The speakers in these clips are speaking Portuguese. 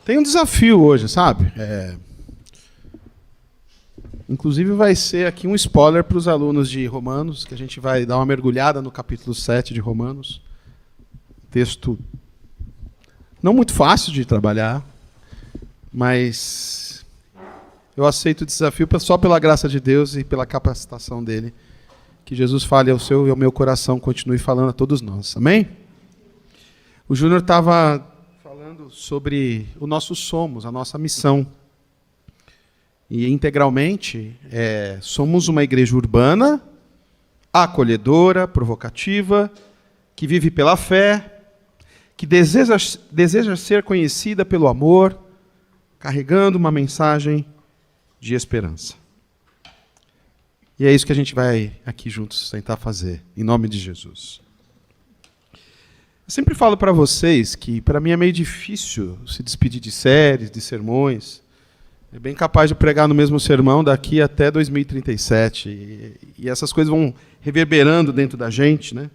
Tem um desafio hoje, sabe? Inclusive vai ser aqui um spoiler para os alunos de Romanos, que a gente vai dar uma mergulhada no capítulo 7 de Romanos. Texto não muito fácil de trabalhar, mas eu aceito o desafio só pela graça de Deus e pela capacitação dele. Que Jesus fale ao seu e ao meu coração, continue falando a todos nós. Amém? O Júnior estava falando sobre o nosso somos, a nossa missão. E integralmente, somos uma igreja urbana, acolhedora, provocativa, que vive pela fé, que deseja ser conhecida pelo amor, carregando uma mensagem de esperança. E é isso que a gente vai aqui juntos tentar fazer, em nome de Jesus. Eu sempre falo para vocês que para mim é meio difícil se despedir de séries, de sermões. É bem capaz de pregar no mesmo sermão daqui até 2037. E essas coisas vão reverberando dentro da gente, né?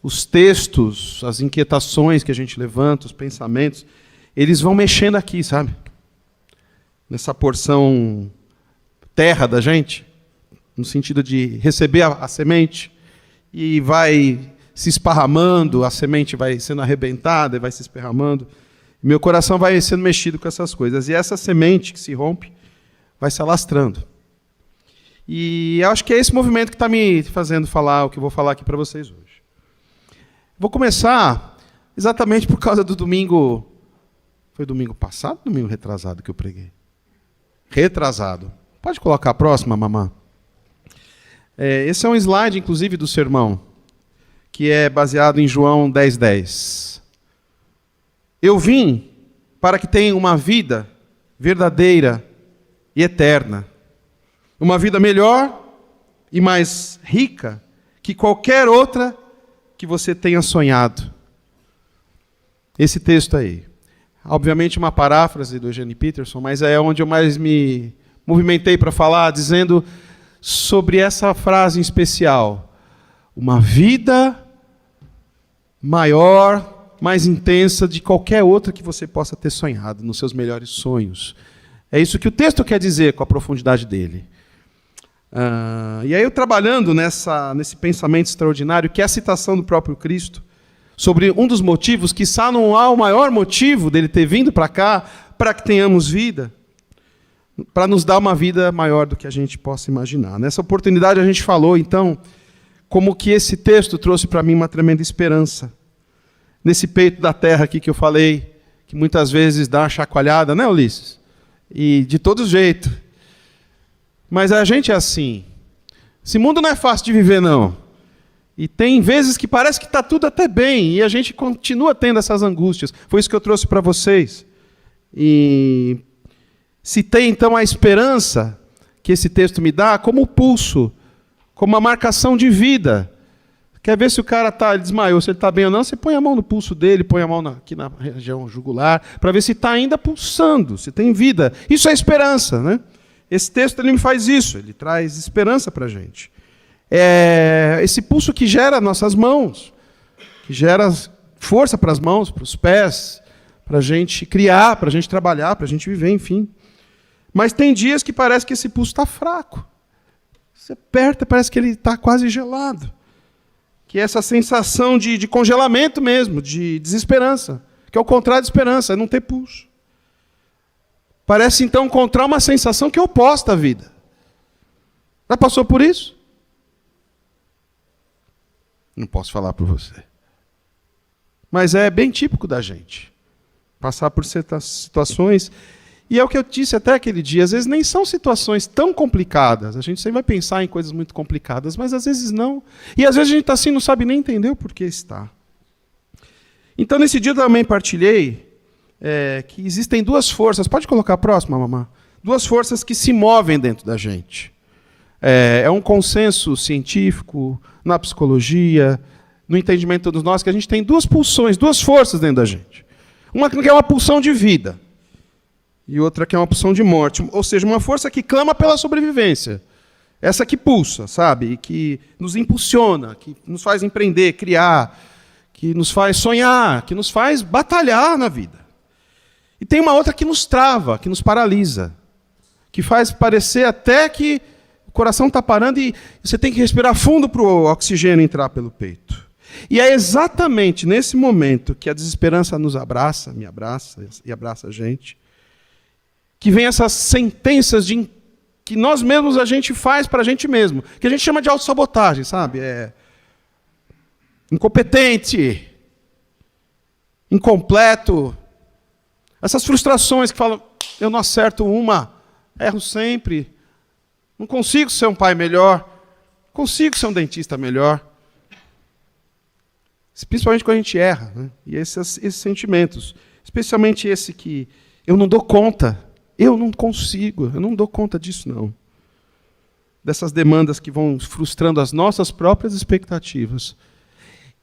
Os textos, as inquietações que a gente levanta, os pensamentos, eles vão mexendo aqui, sabe? Nessa porção terra da gente. No sentido de receber a semente e vai se esparramando, a semente vai sendo arrebentada e vai se esparramando. Meu coração vai sendo mexido com essas coisas. E essa semente que se rompe vai se alastrando. E eu acho que é esse movimento que está me fazendo falar o que eu vou falar aqui para vocês hoje. Vou começar exatamente por causa do domingo... Foi domingo passado ou domingo retrasado que eu preguei? Retrasado. Pode colocar a próxima, mamã? Esse é um slide, inclusive, do sermão, que é baseado em João 10:10. Eu vim para que tenham uma vida verdadeira e eterna. Uma vida melhor e mais rica que qualquer outra que você tenha sonhado. Esse texto aí. Obviamente uma paráfrase do Eugene Peterson, mas é onde eu mais me movimentei para falar, dizendo... sobre essa frase em especial, uma vida maior, mais intensa de qualquer outra que você possa ter sonhado, nos seus melhores sonhos. É isso que o texto quer dizer com a profundidade dele. E aí eu trabalhando nesse pensamento extraordinário, que é a citação do próprio Cristo, sobre um dos motivos, quiçá não há o maior motivo dele ter vindo para cá, para que tenhamos vida, para nos dar uma vida maior do que a gente possa imaginar. Nessa oportunidade a gente falou, então, como que esse texto trouxe para mim uma tremenda esperança. Nesse peito da terra aqui que eu falei, que muitas vezes dá uma chacoalhada, né, Ulisses? E de todo jeito. Mas a gente é assim. Esse mundo não é fácil de viver, não. E tem vezes que parece que está tudo até bem, e a gente continua tendo essas angústias. Foi isso que eu trouxe para vocês. E... se tem, então, a esperança que esse texto me dá como pulso, como uma marcação de vida. Quer ver se o cara desmaiou, se ele está bem ou não, você põe a mão no pulso dele, põe a mão aqui na região jugular, para ver se está ainda pulsando, se tem vida. Isso é esperança, né? Esse texto ele me faz isso, ele traz esperança para a gente. É esse pulso que gera nossas mãos, que gera força para as mãos, para os pés, para a gente criar, para a gente trabalhar, para a gente viver, enfim. Mas tem dias que parece que esse pulso está fraco. Você aperta, parece que ele está quase gelado. Que é essa sensação de congelamento mesmo, de desesperança. Que é o contrário de esperança, é não ter pulso. Parece então encontrar uma sensação que é oposta à vida. Já passou por isso? Não posso falar por você. Mas é bem típico da gente. Passar por certas situações... E é o que eu disse até aquele dia, às vezes nem são situações tão complicadas. A gente sempre vai pensar em coisas muito complicadas, mas às vezes não. E às vezes a gente está assim, não sabe nem entender o porquê está. Então, nesse dia eu também partilhei que existem duas forças. Pode colocar a próxima, mamãe? Duas forças que se movem dentro da gente. É um consenso científico, na psicologia, no entendimento de todos nós, que a gente tem duas pulsões, duas forças dentro da gente. Uma que é uma pulsão de vida. E outra que é uma pulsão de morte. Ou seja, uma força que clama pela sobrevivência. Essa que pulsa, sabe? E que nos impulsiona, que nos faz empreender, criar, que nos faz sonhar, que nos faz batalhar na vida. E tem uma outra que nos trava, que nos paralisa, que faz parecer até que o coração está parando e você tem que respirar fundo para o oxigênio entrar pelo peito. E é exatamente nesse momento que a desesperança nos abraça, me abraça e abraça a gente, que vem essas sentenças que nós mesmos a gente faz para a gente mesmo, que a gente chama de autossabotagem, sabe? Incompetente, incompleto, essas frustrações que falam, eu não acerto uma, erro sempre, não consigo ser um pai melhor, não consigo ser um dentista melhor. Principalmente quando a gente erra, né? E esses sentimentos, especialmente esse que eu não dou conta, eu não consigo, eu não dou conta disso não. Dessas demandas que vão frustrando as nossas próprias expectativas.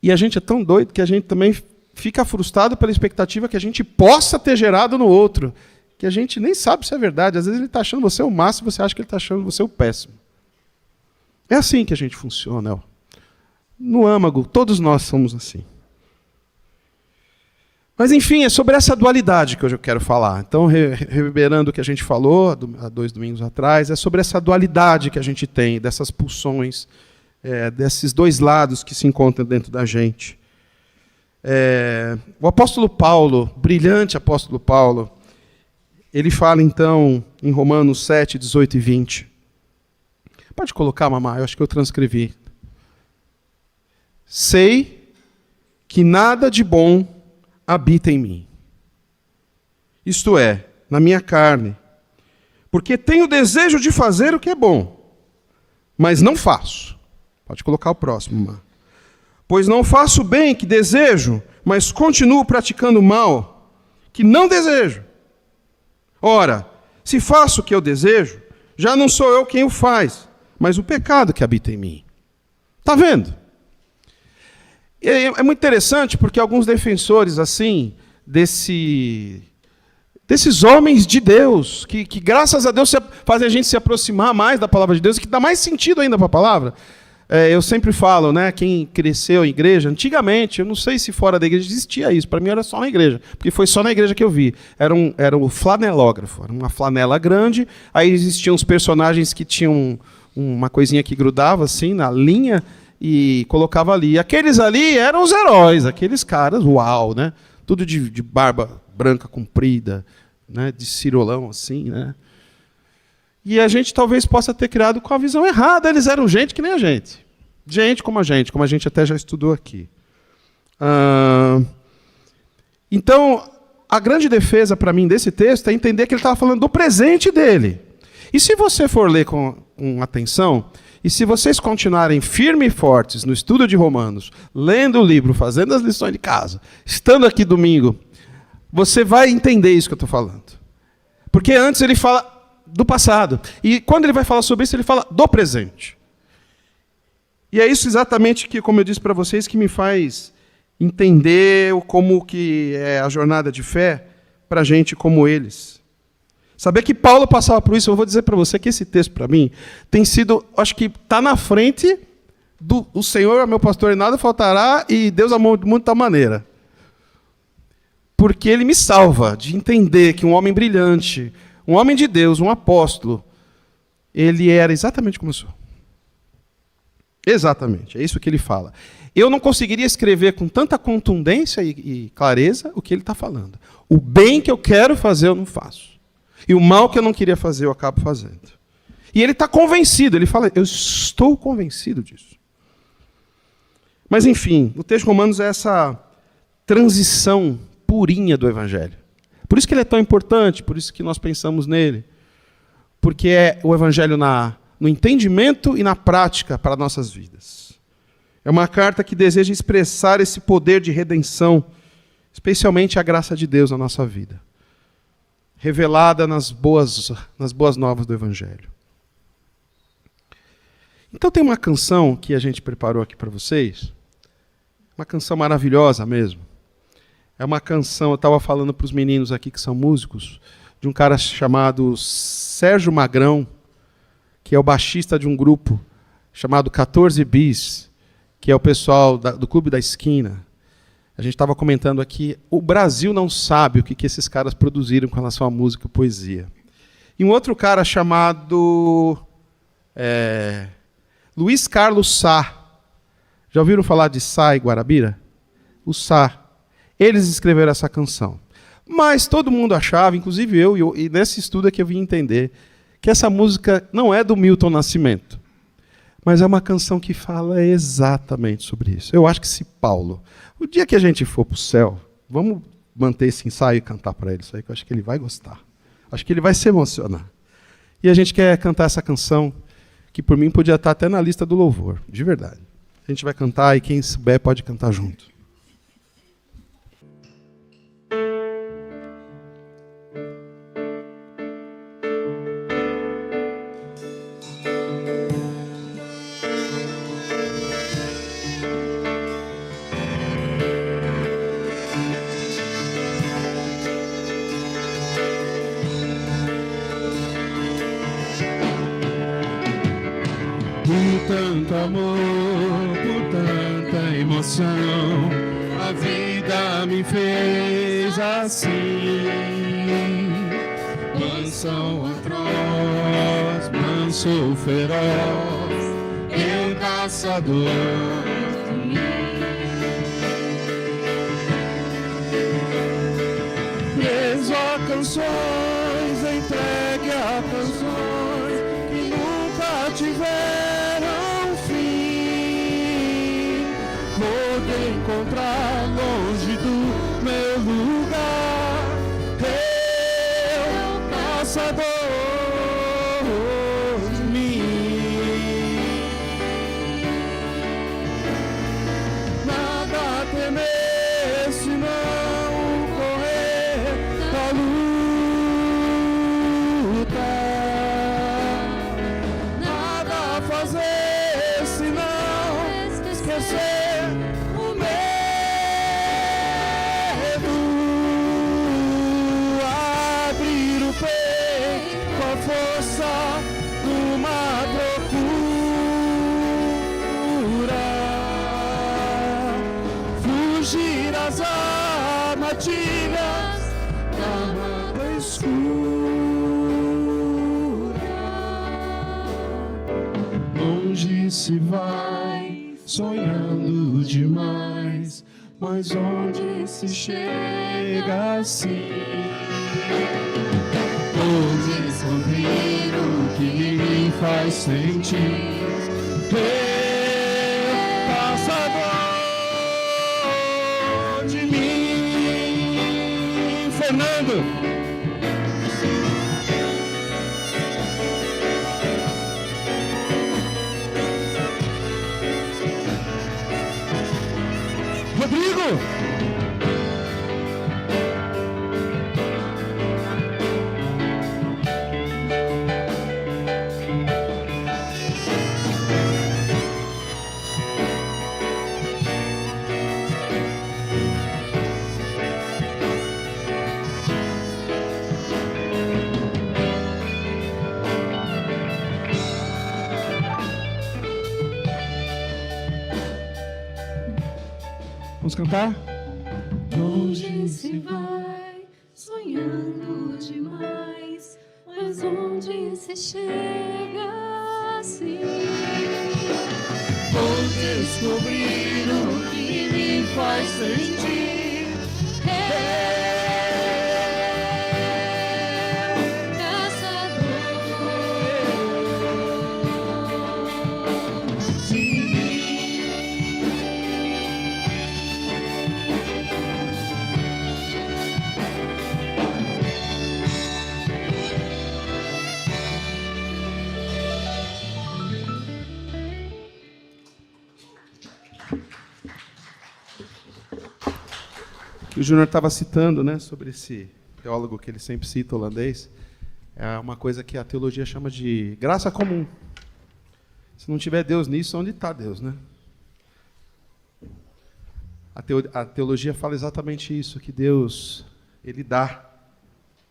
E a gente é tão doido que a gente também fica frustrado pela expectativa que a gente possa ter gerado no outro, que a gente nem sabe se é verdade. Às vezes ele está achando você o máximo, você acha que ele está achando você o péssimo. É assim que a gente funciona, ó. No âmago, todos nós somos assim. Mas, enfim, é sobre essa dualidade que hoje eu quero falar. Então, reverberando o que a gente falou há 2 domingos atrás, é sobre essa dualidade que a gente tem, dessas pulsões, desses dois lados que se encontram dentro da gente. O apóstolo Paulo, brilhante apóstolo Paulo, ele fala, então, em Romanos 7, 18 e 20. Pode colocar, mamãe, eu acho que eu transcrevi. Sei que nada de bom habita em mim, isto é, na minha carne, porque tenho desejo de fazer o que é bom, mas não faço. Pode colocar o próximo, Má. Pois não faço o bem que desejo, mas continuo praticando o mal que não desejo. Ora, se faço o que eu desejo, já não sou eu quem o faz, mas o pecado que habita em mim. Está vendo? É muito interessante porque alguns defensores assim desses homens de Deus, que graças a Deus fazem a gente se aproximar mais da palavra de Deus, e que dá mais sentido ainda para a palavra. Eu sempre falo, né, quem cresceu em igreja, antigamente, eu não sei se fora da igreja existia isso, para mim era só na igreja, porque foi só na igreja que eu vi. Era um flanelógrafo, era uma flanela grande, aí existiam os personagens que tinham uma coisinha que grudava assim na linha, e colocava ali. E aqueles ali eram os heróis, aqueles caras, uau, né? Tudo de barba branca comprida, né? De cirolão assim, né? E a gente talvez possa ter criado com a visão errada. Eles eram gente que nem a gente. Gente como a gente até já estudou aqui. Então, a grande defesa para mim desse texto é entender que ele estava falando do presente dele. E se você for ler com atenção, e se vocês continuarem firmes e fortes no estudo de Romanos, lendo o livro, fazendo as lições de casa, estando aqui domingo, você vai entender isso que eu estou falando. Porque antes ele fala do passado. E quando ele vai falar sobre isso, ele fala do presente. E é isso exatamente que, como eu disse para vocês, que me faz entender como que é a jornada de fé para gente como eles. Saber que Paulo passava por isso, eu vou dizer para você que esse texto, para mim, tem sido, acho que está na frente do o Senhor é meu pastor e nada faltará, e Deus amou de muita maneira. Porque ele me salva de entender que um homem brilhante, um homem de Deus, um apóstolo, ele era exatamente como eu sou. Exatamente, é isso que ele fala. Eu não conseguiria escrever com tanta contundência e clareza o que ele está falando. O bem que eu quero fazer, eu não faço. E o mal que eu não queria fazer, eu acabo fazendo. E ele está convencido, ele fala, eu estou convencido disso. Mas, enfim, o texto de Romanos é essa transição purinha do Evangelho. Por isso que ele é tão importante, por isso que nós pensamos nele. Porque é o Evangelho no entendimento e na prática para nossas vidas. É uma carta que deseja expressar esse poder de redenção, especialmente a graça de Deus na nossa vida, revelada nas boas novas do Evangelho. Então tem uma canção que a gente preparou aqui para vocês, uma canção maravilhosa mesmo. É uma canção, eu estava falando para os meninos aqui que são músicos, de um cara chamado Sérgio Magrão, que é o baixista de um grupo chamado 14 Bis, que é o pessoal do Clube da Esquina. A gente estava comentando aqui, o Brasil não sabe o que esses caras produziram com relação à música e poesia. E um outro cara chamado Luiz Carlos Sá. Já ouviram falar de Sá e Guarabira? O Sá. Eles escreveram essa canção. Mas todo mundo achava, inclusive eu, e nesse estudo é que eu vim entender, que essa música não é do Milton Nascimento, mas é uma canção que fala exatamente sobre isso. Eu acho que se Paulo, o dia que a gente for para o céu, vamos manter esse ensaio e cantar para ele isso aí, que eu acho que ele vai gostar. Acho que ele vai se emocionar. E a gente quer cantar essa canção, que por mim podia estar até na lista do louvor, de verdade. A gente vai cantar e quem souber pode cantar junto. Por tanto amor, por tanta emoção, a vida me fez assim. Mansão atroz, manso feroz, eu caçador de mim. Preso a canções, entregue a canções que nunca tiveram fim. Vou te encontrar longe do meu lugar, eu caçador de mim. Nada a temer se não correr da luta. Nada a fazer se não esquecer o medo. Abrir o peito com a força de uma procura. Fugir às armadilhas da mágoa escura. Longe se vai, sonhando demais, mas onde se chega assim? Vou descobrir o que me faz sentir. Caçador de mim. Fernando. Rodrigo! Vamos cantar? Longe se vai, sonhando demais, mas onde se chega assim? Vou descobrir o que me faz sentir. O Júnior estava citando, né, sobre esse teólogo que ele sempre cita, holandês. É uma coisa que a teologia chama de graça comum. Se não tiver Deus nisso, onde está Deus, né? A teologia fala exatamente isso, que Deus, Ele dá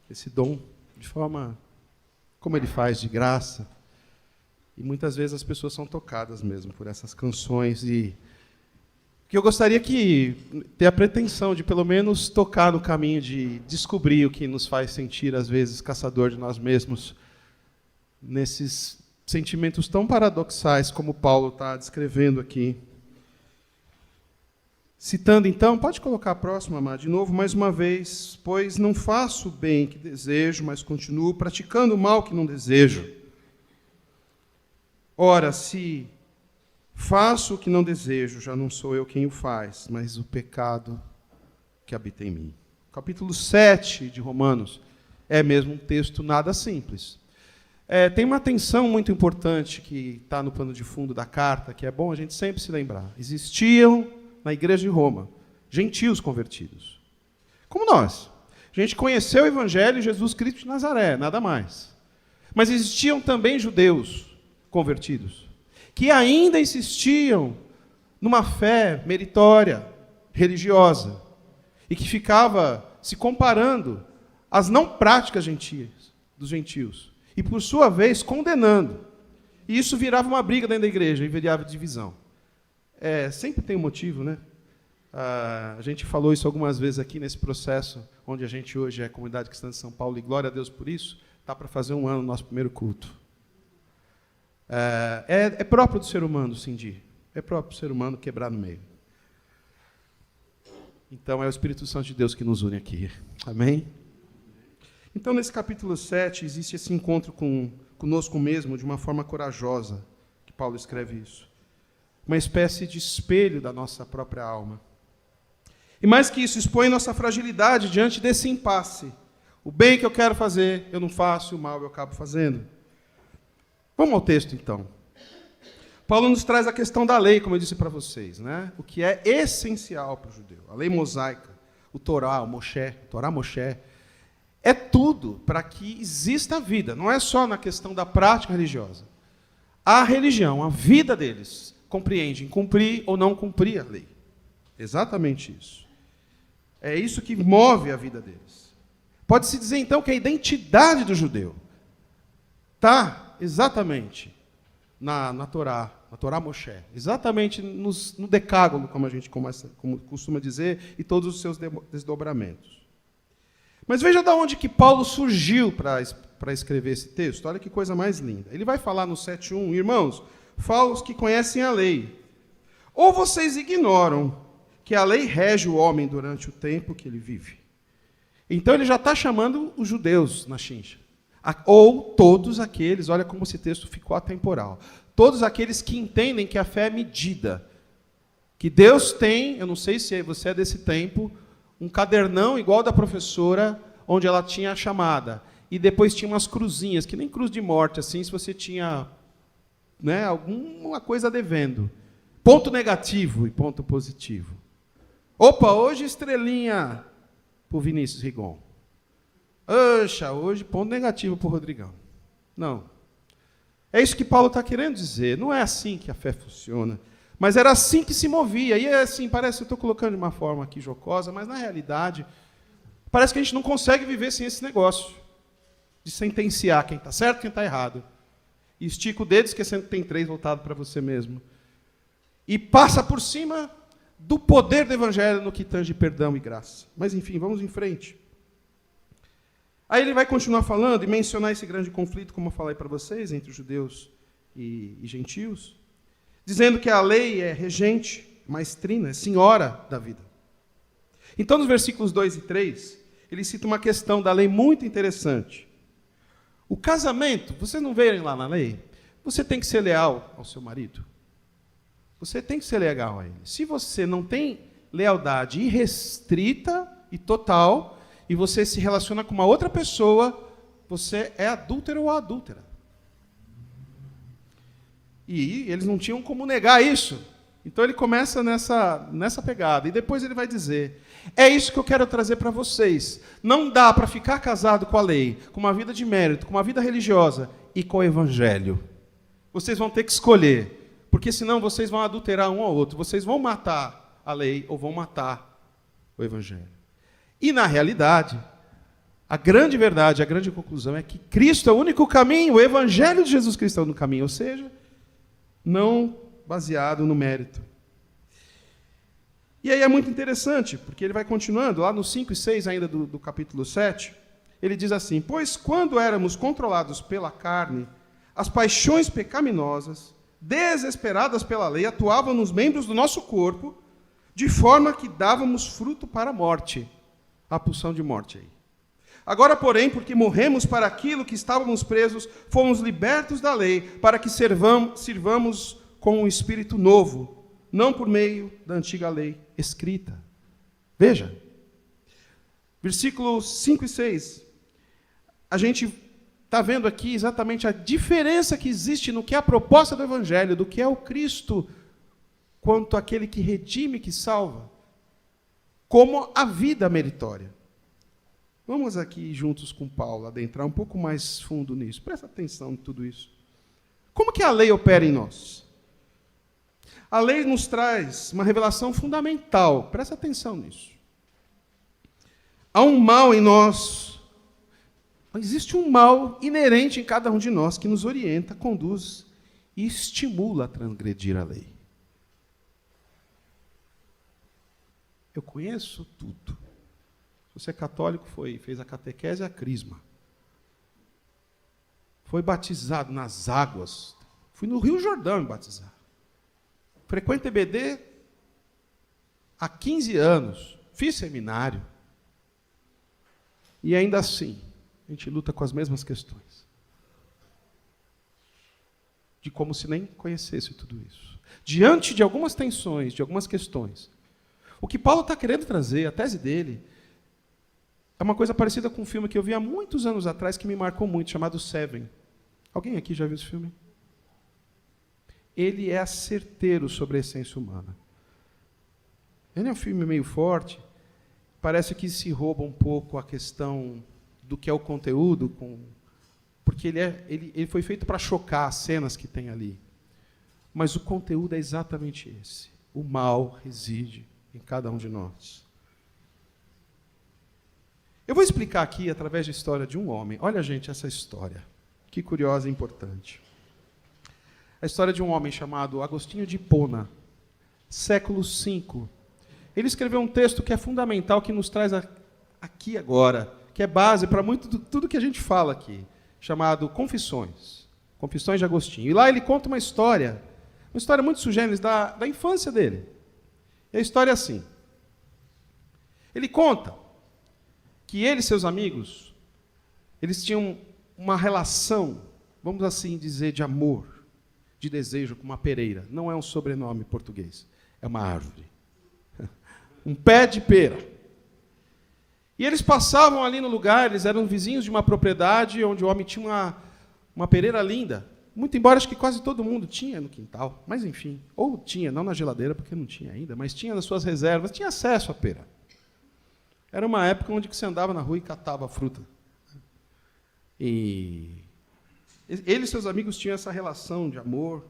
esse dom de forma como Ele faz, de graça. E muitas vezes as pessoas são tocadas mesmo por essas canções. E o que eu gostaria que ter a pretensão de pelo menos tocar no caminho de descobrir o que nos faz sentir, às vezes, caçador de nós mesmos, nesses sentimentos tão paradoxais como Paulo está descrevendo aqui. Citando então, pode colocar a próxima, Amado, de novo, mais uma vez, pois não faço o bem que desejo, mas continuo praticando o mal que não desejo. Ora, se faço o que não desejo, já não sou eu quem o faz, mas o pecado que habita em mim. Capítulo 7 de Romanos é mesmo um texto nada simples. Tem uma tensão muito importante que está no pano de fundo da carta, que é bom a gente sempre se lembrar. Existiam na igreja de Roma gentios convertidos, como nós. A gente conheceu o Evangelho de Jesus Cristo de Nazaré, nada mais. Mas existiam também judeus convertidos, que ainda insistiam numa fé meritória, religiosa, e que ficava se comparando às não práticas dos gentios, e por sua vez condenando. E isso virava uma briga dentro da igreja, e virava divisão. Sempre tem um motivo, né? A gente falou isso algumas vezes aqui nesse processo, onde a gente hoje é a Comunidade Cristã de São Paulo, e glória a Deus por isso, está para fazer 1 ano o nosso primeiro culto. É próprio do ser humano cindir, é próprio do ser humano quebrar no meio. Então é o Espírito Santo de Deus que nos une aqui. Amém? Então nesse capítulo 7 existe esse encontro conosco mesmo de uma forma corajosa, que Paulo escreve isso. Uma espécie de espelho da nossa própria alma. E mais que isso, expõe nossa fragilidade diante desse impasse. O bem que eu quero fazer, eu não faço, e o mal eu acabo fazendo. Vamos ao texto, então. Paulo nos traz a questão da lei, como eu disse para vocês, né? O que é essencial para o judeu. A lei mosaica, o Torá, o Torá Moshe, é tudo para que exista a vida. Não é só na questão da prática religiosa. A religião, a vida deles, compreende em cumprir ou não cumprir a lei. Exatamente isso. É isso que move a vida deles. Pode-se dizer, então, que a identidade do judeu está exatamente na Torá Moshe, exatamente no decálogo, como a gente costuma dizer, e todos os seus desdobramentos. Mas veja de onde que Paulo surgiu para escrever esse texto. Olha que coisa mais linda. Ele vai falar no 7:1, irmãos, falo os que conhecem a lei. Ou vocês ignoram que a lei rege o homem durante o tempo que ele vive. Então ele já está chamando os judeus na chincha. Ou todos aqueles, olha como esse texto ficou atemporal. Todos aqueles que entendem que a fé é medida. Que Deus tem, eu não sei se você é desse tempo, um cadernão igual da professora, onde ela tinha a chamada. E depois tinha umas cruzinhas, que nem cruz de morte, assim, se você tinha, né, alguma coisa devendo. Ponto negativo e ponto positivo. Opa, hoje estrelinha para o Vinícius Rigon. Oxa, hoje ponto negativo para o Rodrigão. Não. É isso que Paulo está querendo dizer. Não é assim que a fé funciona. Mas era assim que se movia. E é assim, parece que eu estou colocando de uma forma aqui jocosa, mas na realidade, parece que a gente não consegue viver sem esse negócio de sentenciar quem está certo e quem está errado. E estica o dedo esquecendo que tem 3 voltado para você mesmo. E passa por cima do poder do Evangelho no que tange perdão e graça. Mas, enfim, vamos em frente. Aí ele vai continuar falando e mencionar esse grande conflito, como eu falei para vocês, entre judeus e gentios, dizendo que a lei é regente, maestrina, é senhora da vida. Então, nos versículos 2 e 3, ele cita uma questão da lei muito interessante. O casamento, vocês não verem lá na lei, você tem que ser leal ao seu marido. Você tem que ser leal a ele. Se você não tem lealdade irrestrita e total, e você se relaciona com uma outra pessoa, você é adúltero ou adúltera. E eles não tinham como negar isso. Então ele começa nessa pegada. E depois ele vai dizer, é isso que eu quero trazer para vocês. Não dá para ficar casado com a lei, com uma vida de mérito, com uma vida religiosa e com o Evangelho. Vocês vão ter que escolher. Porque senão vocês vão adulterar um ao outro. Vocês vão matar a lei ou vão matar o Evangelho. E, na realidade, a grande verdade, a grande conclusão é que Cristo é o único caminho, o Evangelho de Jesus Cristo é o único caminho, ou seja, não baseado no mérito. E aí é muito interessante, porque ele vai continuando, lá no 5 e 6 ainda do capítulo 7, ele diz assim: pois quando éramos controlados pela carne, as paixões pecaminosas, desesperadas pela lei, atuavam nos membros do nosso corpo, de forma que dávamos fruto para a morte. A pulsão de morte aí. Agora, porém, porque morremos para aquilo que estávamos presos, fomos libertos da lei, para que sirvamos com um espírito novo, não por meio da antiga lei escrita. Veja, versículos 5 e 6. A gente está vendo aqui exatamente a diferença que existe no que é a proposta do Evangelho, do que é o Cristo, quanto aquele que redime, que salva, como a vida meritória. Vamos aqui juntos com Paulo adentrar um pouco mais fundo nisso. Presta atenção em tudo isso. Como que a lei opera em nós? A lei nos traz uma revelação fundamental. Presta atenção nisso. Há um mal em nós. Existe um mal inerente em cada um de nós que nos orienta, conduz e estimula a transgredir a lei. Eu conheço tudo. Se você é católico, fez a catequese e a crisma. Foi batizado nas águas. Fui no Rio Jordão me batizar. Frequento EBD há 15 anos. Fiz seminário. E ainda assim, a gente luta com as mesmas questões. De como se nem conhecesse tudo isso. Diante de algumas tensões, de algumas questões, o que Paulo está querendo trazer, a tese dele, é uma coisa parecida com um filme que eu vi há muitos anos atrás, que me marcou muito, chamado Seven. Alguém aqui já viu esse filme? Ele é certeiro sobre a essência humana. Ele é um filme meio forte, parece que se rouba um pouco a questão do que é o conteúdo, porque ele foi feito para chocar as cenas que tem ali. Mas o conteúdo é exatamente esse. O mal reside em cada um de nós. Eu vou explicar aqui, através da história de um homem. Olha, gente, essa história. Que curiosa e importante. A história de um homem chamado Agostinho de Hipona, século V. Ele escreveu um texto que é fundamental, que nos traz aqui agora, que é base para tudo que a gente fala aqui, chamado Confissões. Confissões de Agostinho. E lá ele conta uma história muito sui generis da infância dele. E a história é assim. Ele conta que ele e seus amigos, eles tinham uma relação, vamos assim dizer, de amor, de desejo com uma pereira. Não é um sobrenome português, é uma árvore. Um pé de pera. E eles passavam ali no lugar, eles eram vizinhos de uma propriedade onde o homem tinha uma pereira linda. Muito embora acho que quase todo mundo tinha no quintal, mas enfim, ou tinha, não na geladeira, porque não tinha ainda, mas tinha nas suas reservas, tinha acesso à pera. Era uma época onde você andava na rua e catava a fruta. E ele e seus amigos tinham essa relação de amor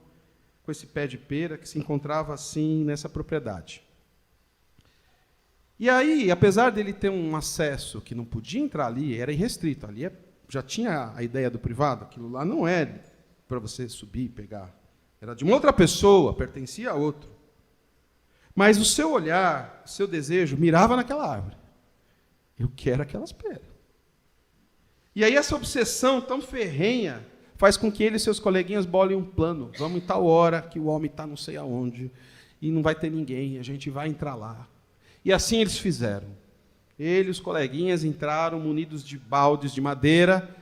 com esse pé de pera que se encontrava assim nessa propriedade. E aí, apesar dele ter um acesso que não podia entrar ali, era irrestrito, ali já tinha a ideia do privado, aquilo lá não é para você subir e pegar. Era de uma outra pessoa, pertencia a outro. Mas o seu olhar, o seu desejo, mirava naquela árvore. Eu quero aquelas peras. E aí essa obsessão tão ferrenha faz com que ele e seus coleguinhas bolem um plano. Vamos em tal hora, que o homem está não sei aonde, e não vai ter ninguém, a gente vai entrar lá. E assim eles fizeram. Ele e os coleguinhas entraram munidos de baldes de madeira,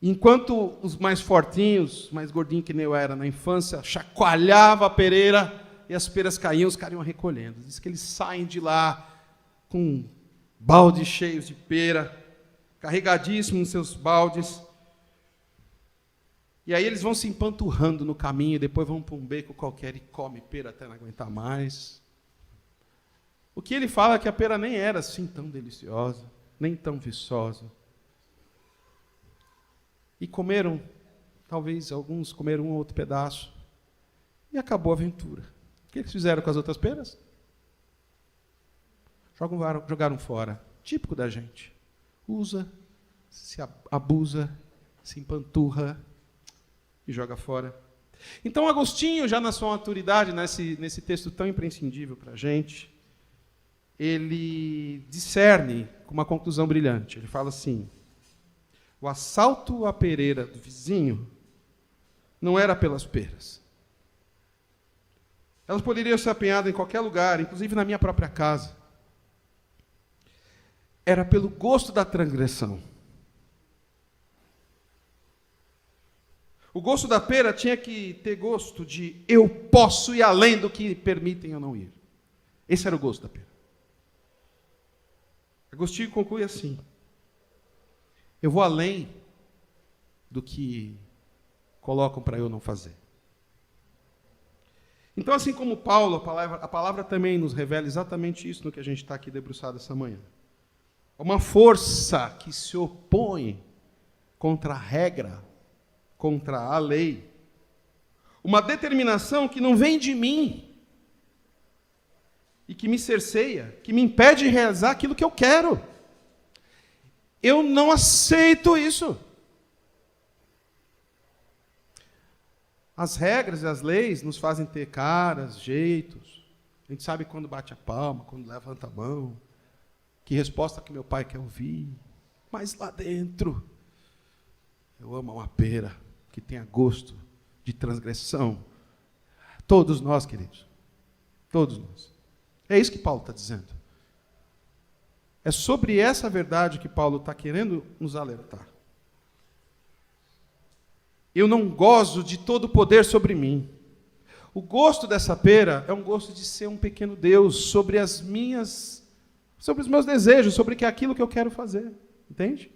enquanto os mais fortinhos, mais gordinhos que nem eu era na infância, chacoalhava a pereira e as peras caíam, os caras iam recolhendo. Diz que eles saem de lá com baldes cheios de pera, carregadíssimos nos seus baldes. E aí eles vão se empanturrando no caminho, depois vão para um beco qualquer e come pera até não aguentar mais. O que ele fala é que a pera nem era assim tão deliciosa, nem tão viçosa. E comeram, talvez alguns comeram um ou outro pedaço, e acabou a aventura. O que eles fizeram com as outras peras? Jogaram fora. Típico da gente. Usa, se abusa, se empanturra e joga fora. Então, Agostinho, já na sua maturidade, nesse texto tão imprescindível para a gente, ele discerne com uma conclusão brilhante. Ele fala assim: o assalto à pereira do vizinho não era pelas peras. Elas poderiam ser apanhadas em qualquer lugar, inclusive na minha própria casa. Era pelo gosto da transgressão. O gosto da pera tinha que ter gosto de eu posso ir além do que permitem eu não ir. Esse era o gosto da pera. Agostinho conclui assim: eu vou além do que colocam para eu não fazer. Então, assim como Paulo, a palavra também nos revela exatamente isso no que a gente está aqui debruçado essa manhã. Uma força que se opõe contra a regra, contra a lei. Uma determinação que não vem de mim e que me cerceia, que me impede de realizar aquilo que eu quero. Eu não aceito isso. As regras e as leis nos fazem ter caras, jeitos. A gente sabe quando bate a palma, quando levanta a mão, que resposta que meu pai quer ouvir. Mas lá dentro, eu amo uma pera que tenha gosto de transgressão. Todos nós, queridos. Todos nós. É isso que Paulo está dizendo. É sobre essa verdade que Paulo está querendo nos alertar. Eu não gozo de todo o poder sobre mim. O gosto dessa pera é um gosto de ser um pequeno Deus sobre os meus desejos, sobre aquilo que eu quero fazer. Entende?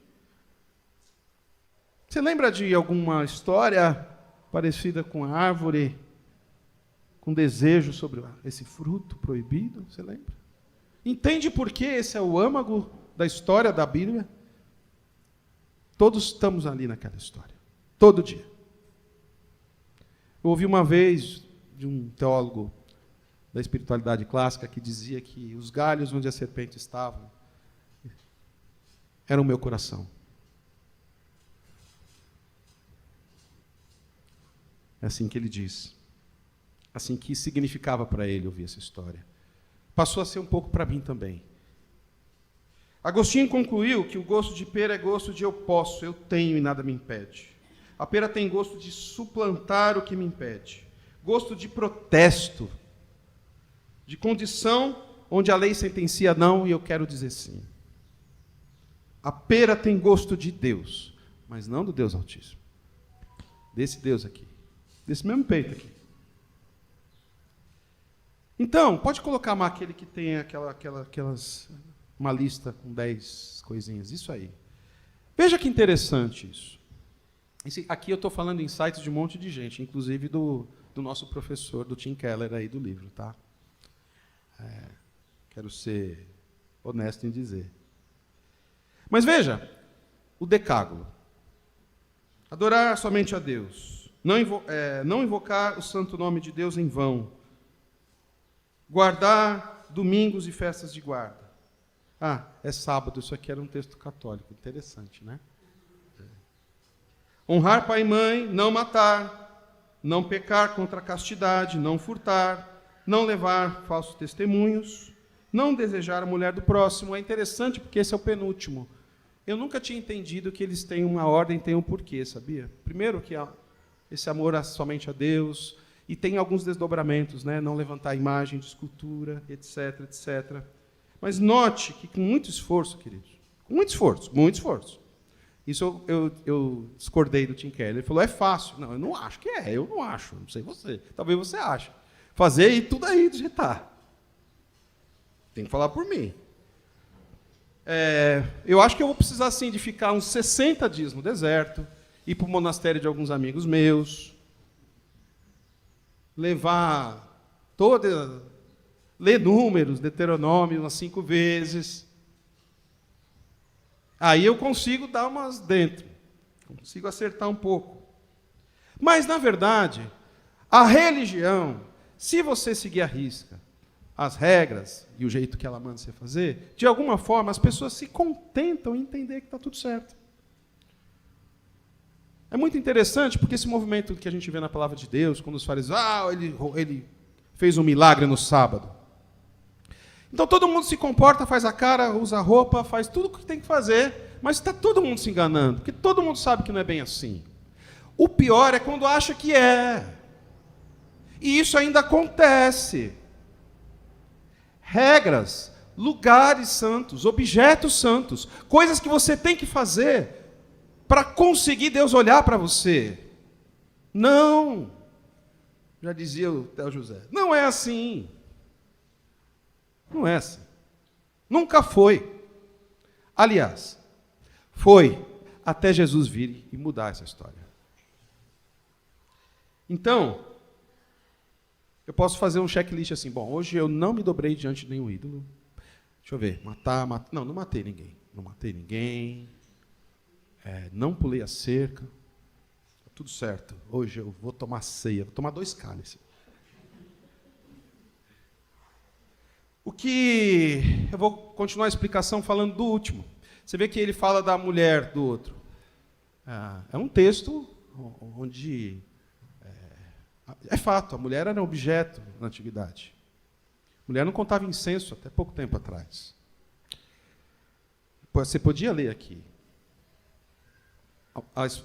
Você lembra de alguma história parecida com a árvore, com desejo sobre esse fruto proibido? Você lembra? Entende por que esse é o âmago da história da Bíblia? Todos estamos ali naquela história. Todo dia. Eu ouvi uma vez de um teólogo da espiritualidade clássica que dizia que os galhos onde a serpente estava eram o meu coração. É assim que ele diz. Assim que significava para ele ouvir essa história. Passou a ser um pouco para mim também. Agostinho concluiu que o gosto de pera é gosto de eu posso, eu tenho e nada me impede. A pera tem gosto de suplantar o que me impede. Gosto de protesto. De condição onde a lei sentencia não e eu quero dizer sim. A pera tem gosto de Deus, mas não do Deus Altíssimo. Desse Deus aqui. Desse mesmo peito aqui. Então, pode colocar aquele que tem uma lista com 10 coisinhas. Isso aí. Veja que interessante isso. Aqui eu estou falando em sites de um monte de gente, inclusive do nosso professor, do Tim Keller, aí do livro, tá? Quero ser honesto em dizer. Mas veja, o decálogo. Adorar somente a Deus. Não invocar o santo nome de Deus em vão. Guardar domingos e festas de guarda. É sábado, isso aqui era um texto católico. Interessante, né? Honrar pai e mãe, não matar, não pecar contra a castidade, não furtar, não levar falsos testemunhos, não desejar a mulher do próximo. É interessante porque esse é o penúltimo. Eu nunca tinha entendido que eles têm uma ordem, têm um porquê, sabia? Primeiro que esse amor somente a Deus, e tem alguns desdobramentos, né? Não levantar imagem de escultura, etc, etc. Mas note que com muito esforço, queridos, com muito esforço. Isso eu discordei do Tim Keller. Ele falou, é fácil. Não, eu não acho que é. Eu não acho. Não sei você. Talvez você ache. Fazer e tudo aí digitar. Tem que falar por mim. Eu acho que eu vou precisar, sim, de ficar uns 60 dias no deserto, ir para o monastério de alguns amigos meus, ler números, Deuteronômio umas 5 vezes. Aí eu consigo dar umas dentro. Consigo acertar um pouco. Mas, na verdade, a religião, se você seguir à risca as regras e o jeito que ela manda você fazer, de alguma forma as pessoas se contentam em entender que está tudo certo. É muito interessante porque esse movimento que a gente vê na palavra de Deus, quando os fariseus, ele fez um milagre no sábado. Então todo mundo se comporta, faz a cara, usa a roupa, faz tudo o que tem que fazer, mas está todo mundo se enganando, porque todo mundo sabe que não é bem assim. O pior é quando acha que é. E isso ainda acontece. Regras, lugares santos, objetos santos, coisas que você tem que fazer para conseguir Deus olhar para você. Não. Já dizia o Theo José, não é assim. Não é assim. Nunca foi. Aliás, foi até Jesus vir e mudar essa história. Então, eu posso fazer um checklist assim, bom, hoje eu não me dobrei diante de nenhum ídolo. Deixa eu ver, matar. Não matei ninguém. Não matei ninguém. Não pulei a cerca. Tá tudo certo. Hoje eu vou tomar ceia. Vou tomar 2 cálices. O que... Eu vou continuar a explicação falando do último. Você vê que ele fala da mulher do outro. É um texto onde... É fato, a mulher era um objeto na antiguidade. A mulher não contava incenso até pouco tempo atrás. Você podia ler aqui.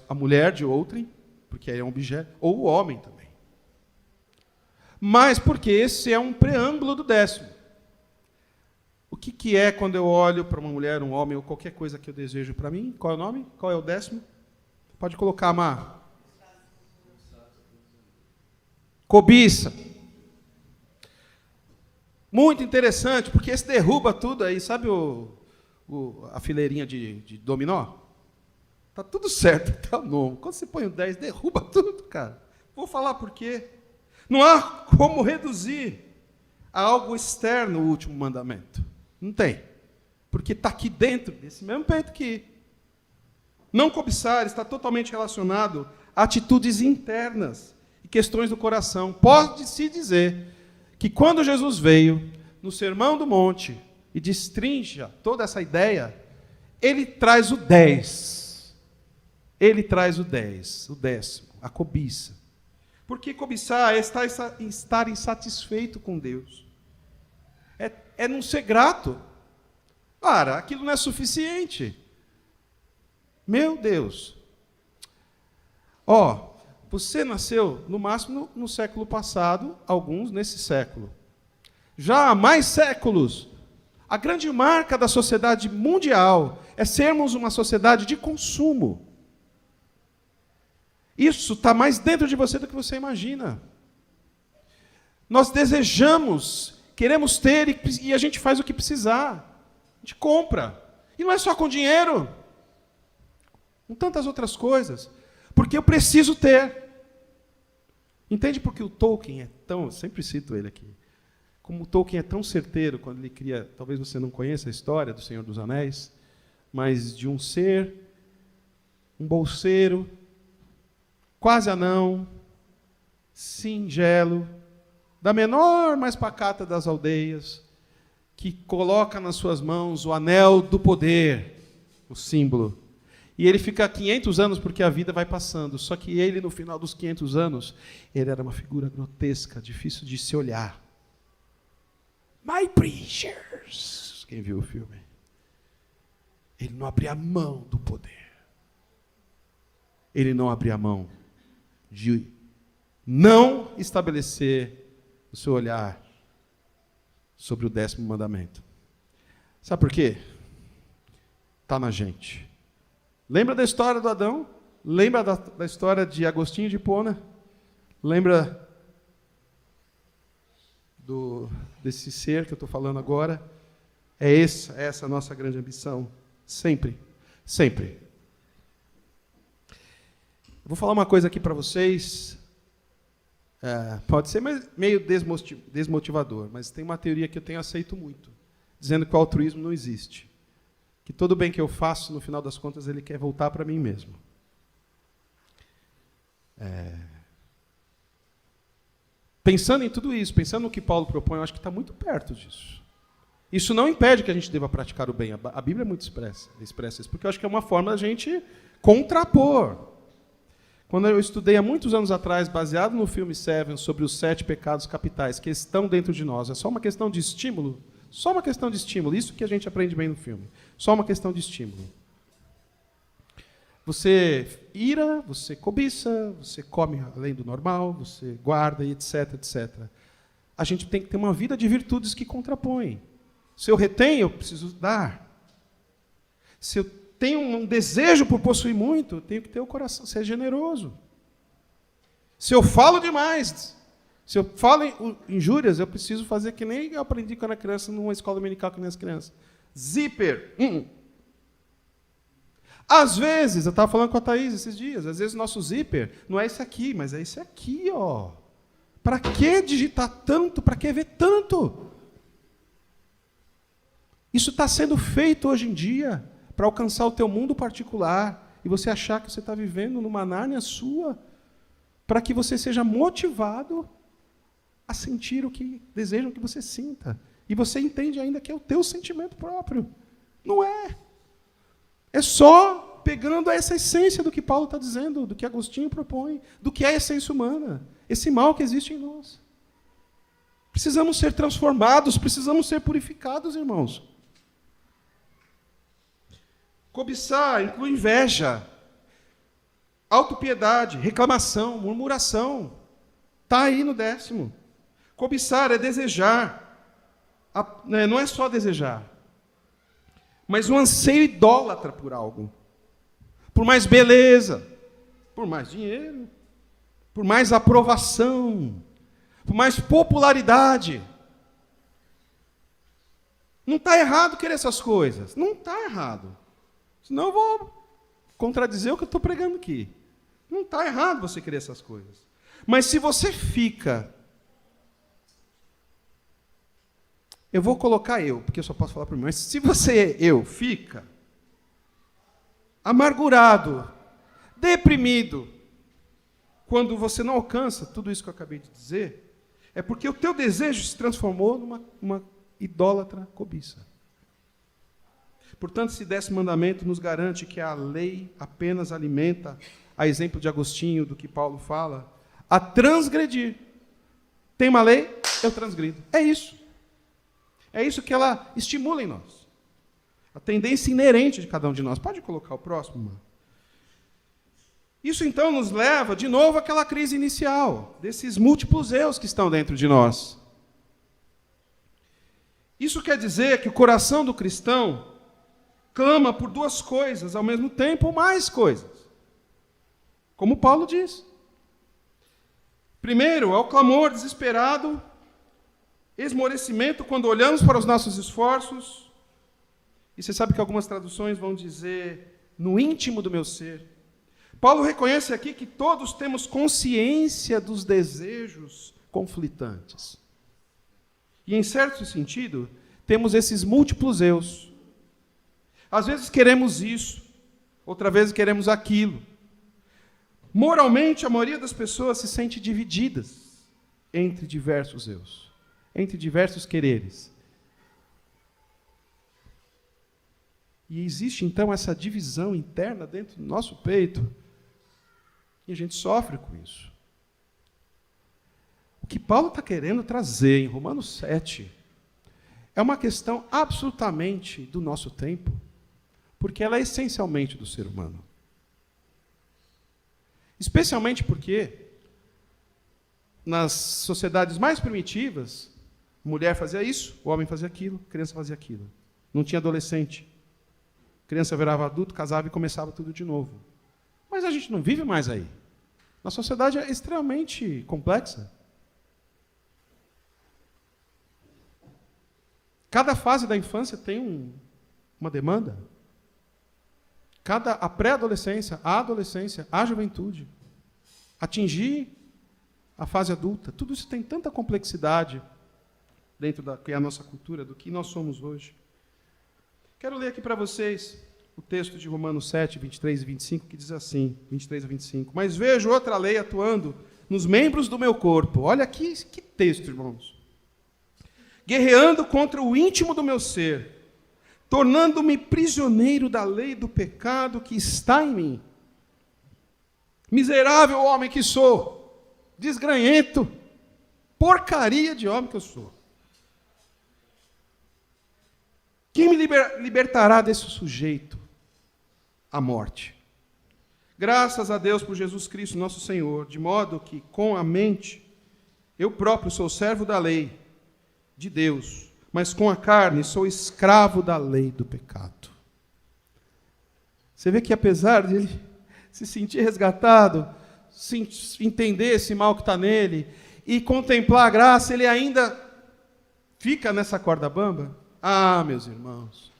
A mulher de outrem, porque é um objeto, ou o homem também. Mas porque esse é um preâmbulo do 10º. O que é quando eu olho para uma mulher, um homem, ou qualquer coisa que eu desejo para mim? Qual é o nome? Qual é o 10º? Pode colocar, Mar. Cobiça. Muito interessante, porque esse derruba tudo aí. Sabe a fileirinha de dominó? Tá tudo certo, tá novo. Quando você põe o 10, derruba tudo, cara. Vou falar por quê. Não há como reduzir a algo externo o último mandamento. Não tem. Porque está aqui dentro, desse mesmo peito aqui. Não cobiçar está totalmente relacionado a atitudes internas e questões do coração. Pode-se dizer que quando Jesus veio no Sermão do Monte e destrincha toda essa ideia, ele traz o 10. Ele traz o 10, o 10º, a cobiça. Porque cobiçar é estar insatisfeito com Deus. É não ser grato. Para, aquilo não é suficiente. Meu Deus. Você nasceu, no máximo, no século passado, alguns nesse século. Já há mais séculos, a grande marca da sociedade mundial é sermos uma sociedade de consumo. Isso está mais dentro de você do que você imagina. Nós desejamos, queremos ter e a gente faz o que precisar. A gente compra. E não é só com dinheiro. Com tantas outras coisas. Porque eu preciso ter. Entende por que o Tolkien é tão... Eu sempre cito ele aqui. Como o Tolkien é tão certeiro quando ele cria... Talvez você não conheça a história do Senhor dos Anéis, mas de um ser, um bolseiro, quase anão, singelo, da menor, mais pacata das aldeias, que coloca nas suas mãos o anel do poder, o símbolo. E ele fica 500 anos porque a vida vai passando. Só que ele, no final dos 500 anos, ele era uma figura grotesca, difícil de se olhar. My precious. Quem viu o filme? Ele não abria mão do poder. Ele não abria mão de não estabelecer o seu olhar sobre o 10º mandamento. Sabe por quê? Está na gente. Lembra da história do Adão? Lembra da história de Agostinho de Hipona? Lembra desse ser que eu estou falando agora? É essa a nossa grande ambição. Sempre. Sempre. Eu vou falar uma coisa aqui para vocês. Pode ser meio desmotivador, mas tem uma teoria que eu tenho aceito muito, dizendo que o altruísmo não existe. Que todo bem que eu faço, no final das contas, ele quer voltar para mim mesmo. Pensando em tudo isso, pensando no que Paulo propõe, eu acho que está muito perto disso. Isso não impede que a gente deva praticar o bem. A Bíblia é muito expressa isso, porque eu acho que é uma forma da gente contrapor. Quando eu estudei há muitos anos atrás, baseado no filme Seven, sobre os 7 pecados capitais que estão dentro de nós, é só uma questão de estímulo Só uma questão de estímulo. Isso que a gente aprende bem no filme. Só uma questão de estímulo. Você ira, você cobiça, você come além do normal, você guarda, e etc, etc. A gente tem que ter uma vida de virtudes que contrapõem. Se eu retenho, eu preciso dar. Se eu tenho um desejo por possuir muito, eu tenho que ter o coração, ser generoso. Se eu falo demais, se eu falo injúrias, eu preciso fazer que nem eu aprendi quando era criança numa escola dominical com minhas crianças. Zíper. Às vezes, eu estava falando com a Thaís esses dias, às vezes o nosso zíper não é esse aqui, mas é esse aqui, ó. Para que digitar tanto? Para que ver tanto? Isso está sendo feito hoje em dia para alcançar o teu mundo particular e você achar que você está vivendo numa Nárnia sua, para que você seja motivado a sentir o que desejam que você sinta. E você entende ainda que é o teu sentimento próprio. Não é. É só pegando essa essência do que Paulo está dizendo, do que Agostinho propõe, do que é a essência humana, esse mal que existe em nós. Precisamos ser transformados, precisamos ser purificados, irmãos. Cobiçar inclui inveja, autopiedade, reclamação, murmuração. Está aí no 10º. Cobiçar é desejar. Não é só desejar, mas um anseio idólatra por algo. Por mais beleza, por mais dinheiro, por mais aprovação, por mais popularidade. Não está errado querer essas coisas. Não está errado. Senão eu vou contradizer o que eu estou pregando aqui. Não está errado você querer essas coisas. Mas se você fica... Eu vou colocar porque eu só posso falar por mim. Mas se você, fica amargurado, deprimido, quando você não alcança tudo isso que eu acabei de dizer, é porque o teu desejo se transformou numa idólatra cobiça. Portanto, esse 10º mandamento nos garante que a lei apenas alimenta, a exemplo de Agostinho, do que Paulo fala, a transgredir. Tem uma lei, eu transgrido. É isso. É isso que ela estimula em nós. A tendência inerente de cada um de nós. Pode colocar o próximo, mano? Isso, então, nos leva, de novo, àquela crise inicial, desses múltiplos eus que estão dentro de nós. Isso quer dizer que o coração do cristão clama por duas coisas ao mesmo tempo, ou mais coisas. Como Paulo diz. Primeiro, é o clamor desesperado, esmorecimento quando olhamos para os nossos esforços. E você sabe que algumas traduções vão dizer, no íntimo do meu ser. Paulo reconhece aqui que todos temos consciência dos desejos conflitantes. E, em certo sentido, temos esses múltiplos eus. Às vezes queremos isso, outra vez queremos aquilo. Moralmente, a maioria das pessoas se sente divididas entre diversos eus, entre diversos quereres. E existe, então, essa divisão interna dentro do nosso peito, e a gente sofre com isso. O que Paulo está querendo trazer em Romanos 7 é uma questão absolutamente do nosso tempo, porque ela é essencialmente do ser humano. Especialmente porque, nas sociedades mais primitivas, a mulher fazia isso, o homem fazia aquilo, a criança fazia aquilo. Não tinha adolescente. A criança virava adulto, casava e começava tudo de novo. Mas a gente não vive mais aí. Nossa sociedade é extremamente complexa. Cada fase da infância tem uma demanda. A pré-adolescência, a adolescência, a juventude, atingir a fase adulta, tudo isso tem tanta complexidade dentro da que é a nossa cultura, do que nós somos hoje. Quero ler aqui para vocês o texto de Romanos 7, 23 e 25, que diz assim, 23 a 25. Mas vejo outra lei atuando nos membros do meu corpo. Olha aqui, que texto, irmãos. Guerreando contra o íntimo do meu ser, tornando-me prisioneiro da lei do pecado que está em mim. Miserável homem que sou, desgranhento, porcaria de homem que eu sou. libertará desse sujeito a morte? Graças a Deus por Jesus Cristo, nosso Senhor, de modo que, com a mente, eu próprio sou servo da lei de Deus, mas com a carne sou escravo da lei do pecado. Você vê que apesar de ele se sentir resgatado, entender esse mal que está nele e contemplar a graça, ele ainda fica nessa corda bamba? Ah, meus irmãos.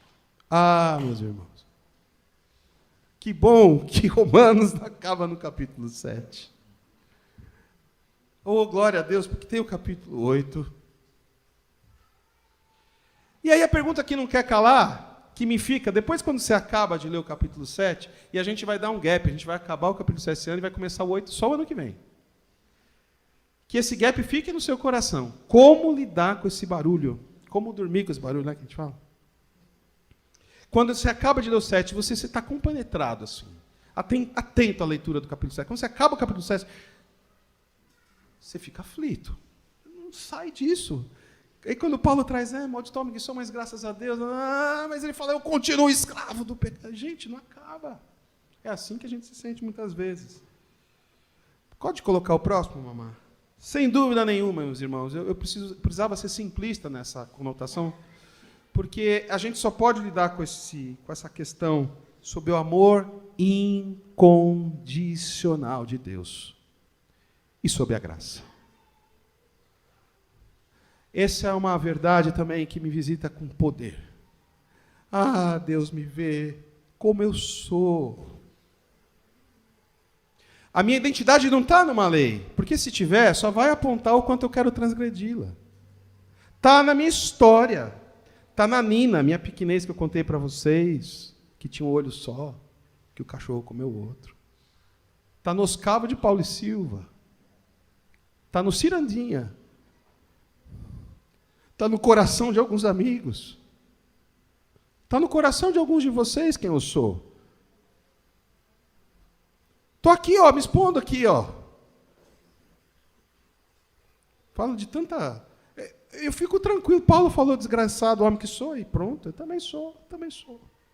Que bom que Romanos acaba no capítulo 7. Oh, glória a Deus, porque tem o capítulo 8. E aí a pergunta que não quer calar, que me fica, depois quando você acaba de ler o capítulo 7, e a gente vai dar um gap, a gente vai acabar o capítulo 7 esse ano e vai começar o 8 só o ano que vem. Que esse gap fique no seu coração. Como lidar com esse barulho? Como dormir com esse barulho, né, que a gente fala? Quando você acaba de ler o 7, você está compenetrado, assim, atento à leitura do capítulo 7. Quando você acaba o capítulo 7, você fica aflito. Não sai disso. Aí quando Paulo traz, maldito homem que sou, mas graças a Deus, mas ele fala, eu continuo escravo do pecado. Gente, não acaba. É assim que a gente se sente muitas vezes. Pode colocar o próximo, mamãe? Sem dúvida nenhuma, meus irmãos, eu precisava ser simplista nessa conotação, porque a gente só pode lidar com essa questão sobre o amor incondicional de Deus e sobre a graça. Essa é uma verdade também que me visita com poder. Ah, Deus me vê como eu sou. A minha identidade não está numa lei, porque se tiver, só vai apontar o quanto eu quero transgredi-la. Está na minha história. Está na Nina, minha pequenez que eu contei para vocês, que tinha um olho só, que o cachorro comeu o outro. Está nos cabos de Paulo e Silva. Está no Cirandinha. Está no coração de alguns amigos. Está no coração de alguns de vocês quem eu sou. Estou aqui, me expondo aqui, Falo de tanta... Eu fico tranquilo. Paulo falou desgraçado, homem que sou, e pronto, eu também sou.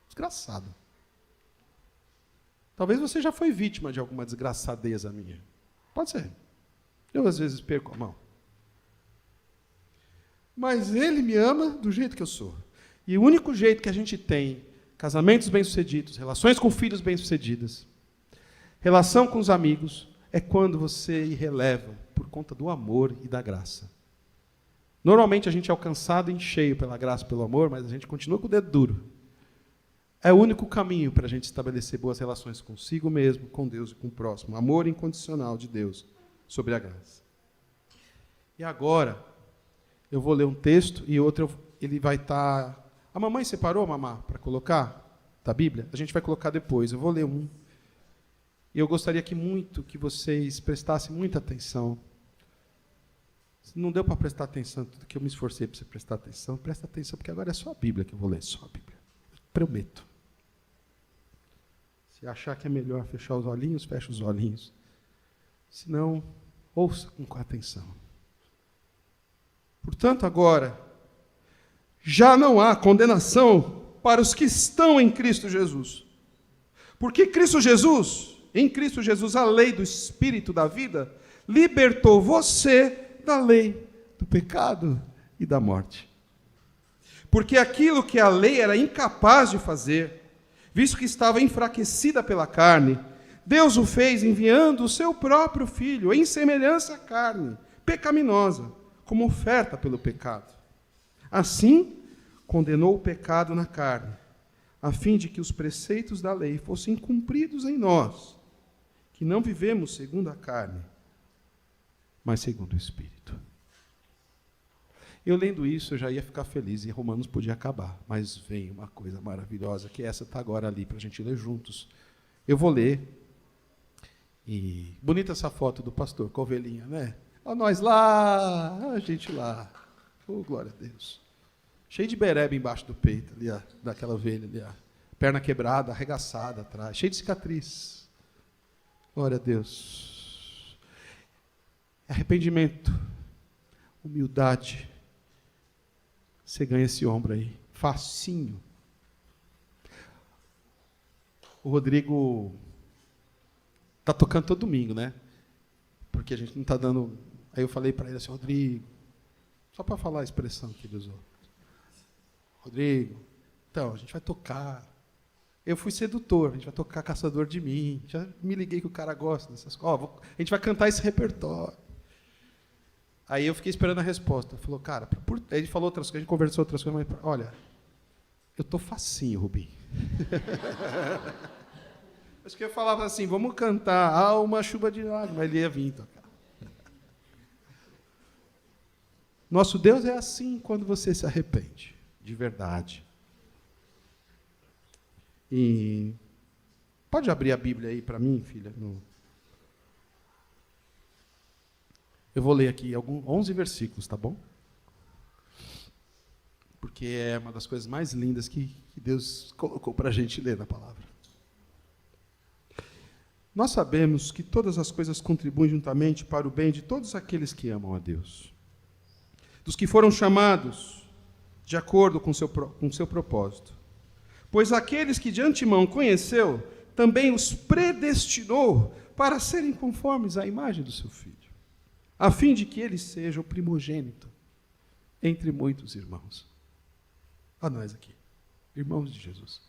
Desgraçado. Talvez você já foi vítima de alguma desgraçadeza minha. Pode ser. Eu, às vezes, perco a mão. Mas ele me ama do jeito que eu sou. E o único jeito que a gente tem casamentos bem-sucedidos, relações com filhos bem-sucedidas, relação com os amigos, é quando você irreleva por conta do amor e da graça. Normalmente a gente é alcançado em cheio pela graça e pelo amor, mas a gente continua com o dedo duro. É o único caminho para a gente estabelecer boas relações consigo mesmo, com Deus e com o próximo. Amor incondicional de Deus sobre a graça. E agora, eu vou ler um texto e outro ele vai estar... A mamãe separou, mamá, para colocar da Bíblia? A gente vai colocar depois. Eu vou ler um. E eu gostaria muito que vocês prestassem muita atenção. Se não deu para prestar atenção, tudo que eu me esforcei para você prestar atenção, presta atenção, porque agora é só a Bíblia que eu vou ler, só a Bíblia. Eu prometo. Se achar que é melhor fechar os olhinhos, fecha os olhinhos. Se não, ouça com atenção. Portanto, agora, já não há condenação para os que estão em Cristo Jesus. Porque em Cristo Jesus, a lei do Espírito da vida, libertou você da lei do pecado e da morte. Porque aquilo que a lei era incapaz de fazer, visto que estava enfraquecida pela carne, Deus o fez enviando o seu próprio Filho, em semelhança à carne, pecaminosa, como oferta pelo pecado. Assim, condenou o pecado na carne, a fim de que os preceitos da lei fossem cumpridos em nós, que não vivemos segundo a carne, mas segundo o Espírito. Eu lendo isso, eu já ia ficar feliz e Romanos podia acabar, mas vem uma coisa maravilhosa, que essa está agora ali para a gente ler juntos. Eu vou ler, e bonita essa foto do pastor com a ovelhinha, né? Olha nós lá, a gente lá. Oh, glória a Deus. Cheio de berebe embaixo do peito, ali, daquela ovelha ali, perna quebrada, arregaçada atrás, cheio de cicatriz. Glória a Deus. Arrependimento, humildade. Você ganha esse ombro aí, facinho, O Rodrigo tá tocando todo domingo, né? Porque a gente não está dando... Aí eu falei para ele assim, Rodrigo, só para falar a expressão que ele usou. Rodrigo, então, a gente vai tocar. Eu fui sedutor, a gente vai tocar Caçador de Mim. Já me liguei que o cara gosta dessas coisas. A gente vai cantar esse repertório. Aí eu fiquei esperando a resposta. Ele falou, cara, ele falou outras coisas, a gente conversou outras coisas, mas olha, eu tô facinho, Rubim. Acho que eu falava assim, vamos cantar uma chuva de lágrimas, ele ia vir tocar. Nosso Deus é assim quando você se arrepende, de verdade. E pode abrir a Bíblia aí para mim, filha? Eu vou ler aqui 11 versículos, tá bom? Porque é uma das coisas mais lindas que Deus colocou para a gente ler na palavra. Nós sabemos que todas as coisas contribuem juntamente para o bem de todos aqueles que amam a Deus, dos que foram chamados de acordo com seu propósito. Pois aqueles que de antemão conheceu, também os predestinou para serem conformes à imagem do seu Filho, a fim de que ele seja o primogênito entre muitos irmãos. A nós aqui, irmãos de Jesus.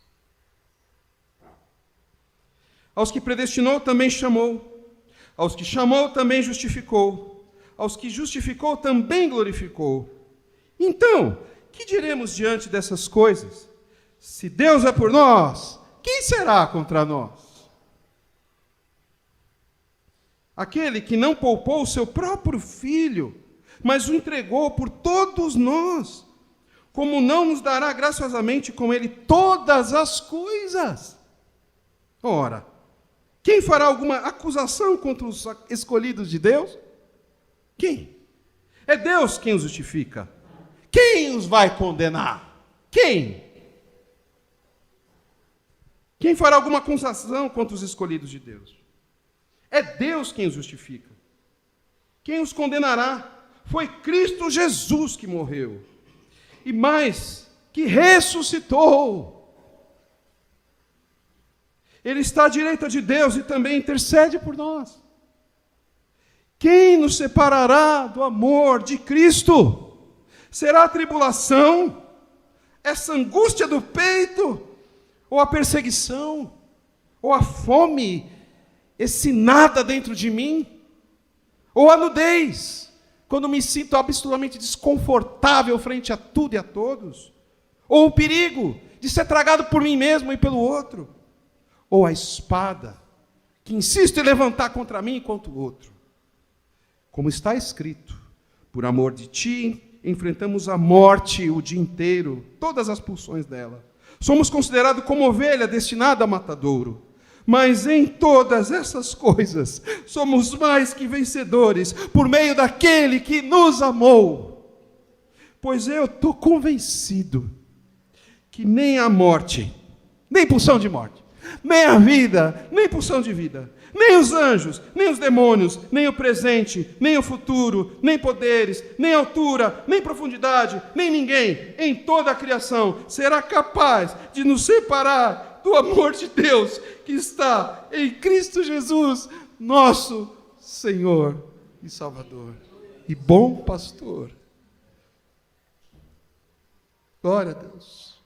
Aos que predestinou, também chamou. Aos que chamou, também justificou. Aos que justificou, também glorificou. Então, que diremos diante dessas coisas? Se Deus é por nós, quem será contra nós? Aquele que não poupou o seu próprio Filho, mas o entregou por todos nós, como não nos dará graciosamente com ele todas as coisas? Ora, quem fará alguma acusação contra os escolhidos de Deus? Quem? É Deus quem os justifica. Quem os vai condenar? Quem? Quem fará alguma acusação contra os escolhidos de Deus? É Deus quem os justifica. Quem os condenará? Foi Cristo Jesus que morreu. E mais, que ressuscitou. Ele está à direita de Deus e também intercede por nós. Quem nos separará do amor de Cristo? Será a tribulação? Essa angústia do peito? Ou a perseguição? Ou a fome? Esse nada dentro de mim? Ou a nudez? Quando me sinto absolutamente desconfortável frente a tudo e a todos? Ou o perigo de ser tragado por mim mesmo e pelo outro? Ou a espada que insiste em levantar contra mim e contra o outro? Como está escrito, por amor de ti, enfrentamos a morte o dia inteiro, todas as pulsões dela. Somos considerados como ovelha destinada a matadouro. Mas em todas essas coisas, somos mais que vencedores, por meio daquele que nos amou. Pois eu estou convencido que nem a morte, nem pulsão de morte, nem a vida, nem pulsão de vida, nem os anjos, nem os demônios, nem o presente, nem o futuro, nem poderes, nem altura, nem profundidade, nem ninguém em toda a criação será capaz de nos separar do amor de Deus que está em Cristo Jesus, nosso Senhor e Salvador e bom pastor. Glória a Deus.